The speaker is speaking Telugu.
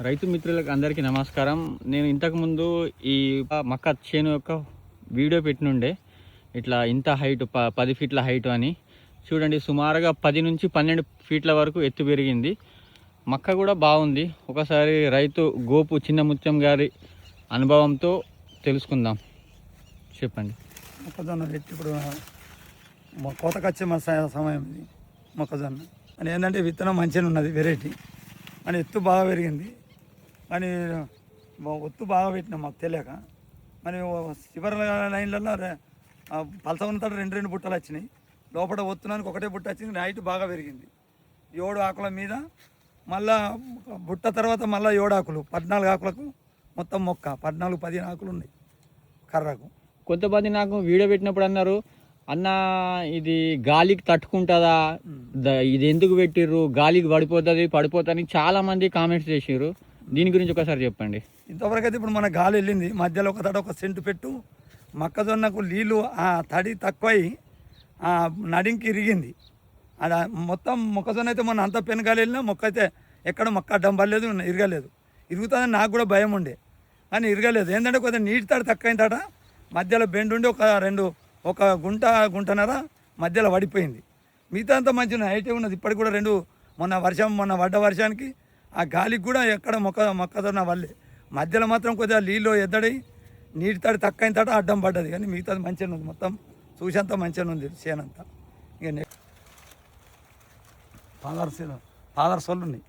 రైతు మిత్రులకు అందరికీ నమస్కారం. నేను ఇంతకుముందు ఈ మక్క చేను యొక్క వీడియో పెట్టినుండే, ఇట్లా ఇంత హైట్ 10 ఫీట్ల హైట్ అని. చూడండి, సుమారుగా 10 నుంచి 12 ఫీట్ల వరకు ఎత్తు పెరిగింది. మక్క కూడా బాగుంది. ఒకసారి రైతు గోపు చిన్న ముత్యం గారి అనుభవంతో తెలుసుకుందాం. చెప్పండి. మొక్కజొన్న పెట్టి ఇప్పుడు కోతకొచ్చే సమయం ఇది. మొక్కజొన్న అని ఏంటంటే విత్తనం మంచిగా ఉన్నది, వెరైటీ అని ఎత్తు బాగా పెరిగింది. కానీ ఒత్తు బాగా పెట్టినాం మాకు తెలియక. మరి చివరి లైన్లలో పలస ఉన్నతాడు రెండు బుట్టలు వచ్చినాయి. లోపల ఒత్తున్నానికి ఒకటే బుట్ట వచ్చింది. హైట్ బాగా పెరిగింది. 7 ఆకుల మీద మళ్ళా బుట్ట తర్వాత మళ్ళీ 7 ఆకులు, 14 ఆకులకు మొత్తం మొక్క 14-15 ఆకులు ఉన్నాయి కర్రకు. కొంతమంది నాకు వీడియో పెట్టినప్పుడు అన్నారు, అన్న ఇది గాలికి తట్టుకుంటుందా, ఇది ఎందుకు పెట్టిర్రు, గాలికి పడిపోతుంది చాలా మంది కామెంట్స్ చేసిర్రు. దీని గురించి ఒకసారి చెప్పండి. ఇంతవరకు అయితే ఇప్పుడు మన గాలి వెళ్ళింది, మధ్యలో ఒక సెంటు పెట్టు మొక్కజొన్నకు నీళ్ళు తడి తక్కువై నడింకి ఇరిగింది. అది మొత్తం మొక్కజొన్న అయితే మొన్న అంత పెనుగాలి వెళ్ళినా మొక్క అయితే ఎక్కడ మొక్క అడ్డం పడలేదు, ఇరగలేదు. ఇరుగుతుందని నాకు కూడా భయం ఉండే, కానీ ఇరగలేదు. ఏంటంటే కొద్దిగా నీటి తడి తక్కువైందట. మధ్యలో బెండ్ ఉండి ఒక గుంటన్నర మధ్యలో పడిపోయింది. మిగతా అంతా మంచిగా హైటే ఉన్నది. ఇప్పటికి కూడా మొన్న పడ్డ వర్షానికి ఆ గాలికి కూడా ఎక్కడ మొక్కజొన్న వల్లే మధ్యలో మాత్రం కొద్దిగా నీళ్ళు ఎద్దడి నీటి తడి తక్కువైన తట అడ్డం పడ్డది. కానీ మిగతాది మంచిగా ఉంది, మొత్తం చూసేంత మంచిగా ఉంది చేనంతా. ఇక ఫాదర్స్ ఉన్నాయి.